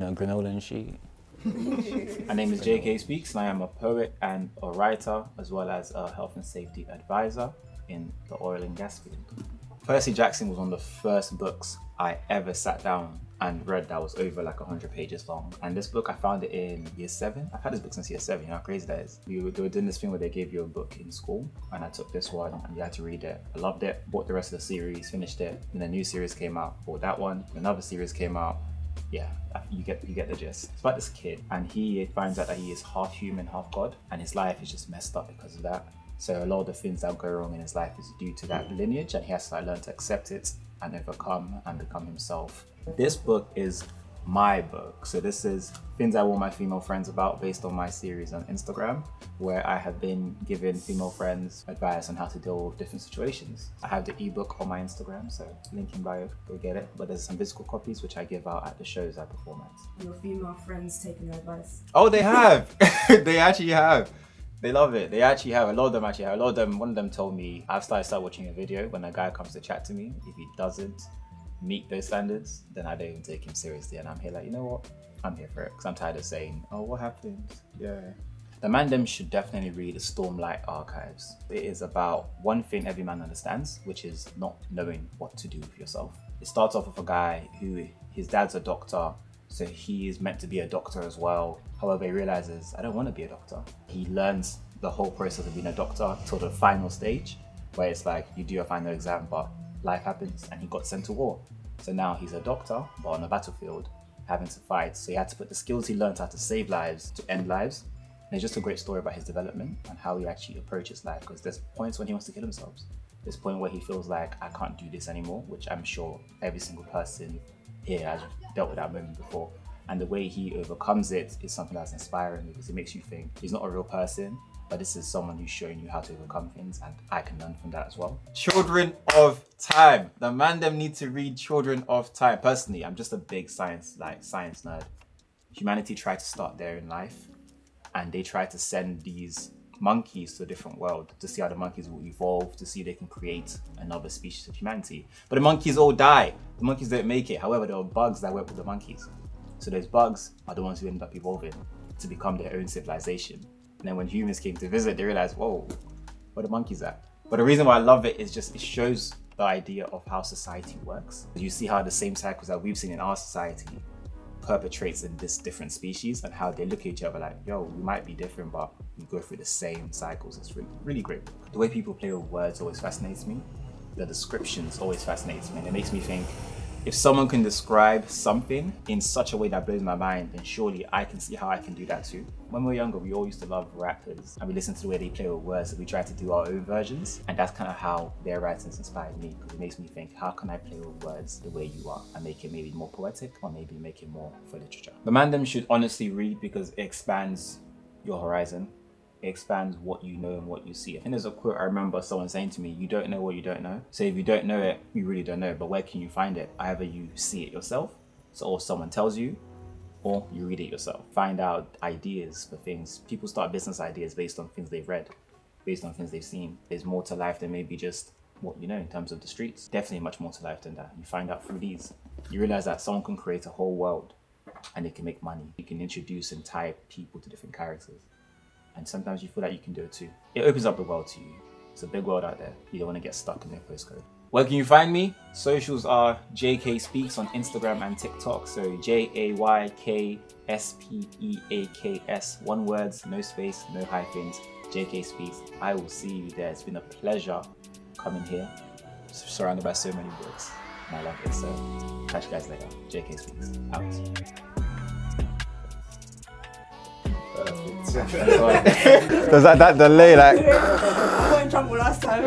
a granola and sheet. My name is JayKspeaks, and I am a poet and a writer, as well as a health and safety advisor in the oil and gas field. Percy Jackson was one of the first books I ever sat down and read that was over like 100 pages long. And this book, I found it in year 7. I've had this book since year 7, you know how crazy that is. They were doing this thing where they gave you a book in school, and I took this one and you had to read it. I loved it, bought the rest of the series, finished it. Then a new series came out, bought that one, another series came out. Yeah, you get the gist. It's about this kid, and he finds out that he is half human, half god, and his life is just messed up because of that. So a lot of the things that go wrong in his life is due to that lineage, and he has to learn to accept it and overcome and become himself. This book is my book. So this is things I warn my female friends about based on my series on Instagram, where I have been giving female friends advice on how to deal with different situations. I have the ebook on my Instagram, so link in bio, go get it. But there's some physical copies which I give out at the shows I perform at. Your female friends taking your advice? Oh, they have. They actually have. They love it. They actually have. A lot of them actually have. One of them told me, I've started watching a video when a guy comes to chat to me. If he doesn't meet those standards, then I don't even take him seriously. And I'm here like, you know what? I'm here for it. Because I'm tired of saying, oh, what happened? Yeah. The Mandem should definitely read the Stormlight Archives. It is about one thing every man understands, which is not knowing what to do with yourself. It starts off with a guy who, his dad's a doctor, so he is meant to be a doctor as well. However, he realizes, I don't want to be a doctor. He learns the whole process of being a doctor till the final stage, where it's like, you do your final exam, but life happens, and he got sent to war. So now he's a doctor, but on a battlefield, having to fight. So he had to put the skills he learned how to save lives to end lives. And it's just a great story about his development and how he actually approaches life, because there's points when he wants to kill himself. There's a point where he feels like, I can't do this anymore, which I'm sure every single person here has dealt with that moment before. And the way he overcomes it is something that's inspiring, because it makes you think he's not a real person, but this is someone who's showing you how to overcome things, and I can learn from that as well. Children of Time. The Mandem need to read Children of Time. Personally, I'm just a big science nerd. Humanity tried to start there in life, and they tried to send these monkeys to a different world to see how the monkeys will evolve, to see if they can create another species of humanity. But the monkeys all die. The monkeys don't make it. However, there are bugs that work with the monkeys. So those bugs are the ones who end up evolving to become their own civilization. And then when humans came to visit, they realized, whoa, where the monkeys at? But the reason why I love it is just, it shows the idea of how society works. You see how the same cycles that we've seen in our society perpetrates in this different species, and how they look at each other like, yo, we might be different, but we go through the same cycles. It's really, really great. The way people play with words always fascinates me. The descriptions always fascinates me. And it makes me think, if someone can describe something in such a way that blows my mind, then surely I can see how I can do that too. When we were younger, we all used to love rappers, and we listened to the way they play with words, and we tried to do our own versions. And that's kind of how their writings inspired me, because it makes me think, how can I play with words the way you are and make it maybe more poetic, or maybe make it more for literature? The Mandem should honestly read, because it expands your horizon. It expands what you know and what you see. I think there's a quote I remember someone saying to me, you don't know what you don't know. So if you don't know it, you really don't know, but where can you find it? Either you see it yourself, or someone tells you, or you read it yourself. Find out ideas for things. People start business ideas based on things they've read, based on things they've seen. There's more to life than maybe just what you know in terms of the streets. Definitely much more to life than that. You find out through these. You realize that someone can create a whole world and they can make money. You can introduce and tie people to different characters. And sometimes you feel like you can do it too. It opens up the world to you. It's a big world out there. You don't want to get stuck in their postcode. Where can you find me? Socials are JayKspeaks on Instagram and TikTok. So JayKspeaks, one word, no space, no hyphens. JayKspeaks. I will see you there. It's been a pleasure coming here, surrounded by so many books, and I love it. So catch you guys later. JayKspeaks out. Does that delay like? I got in trouble last time.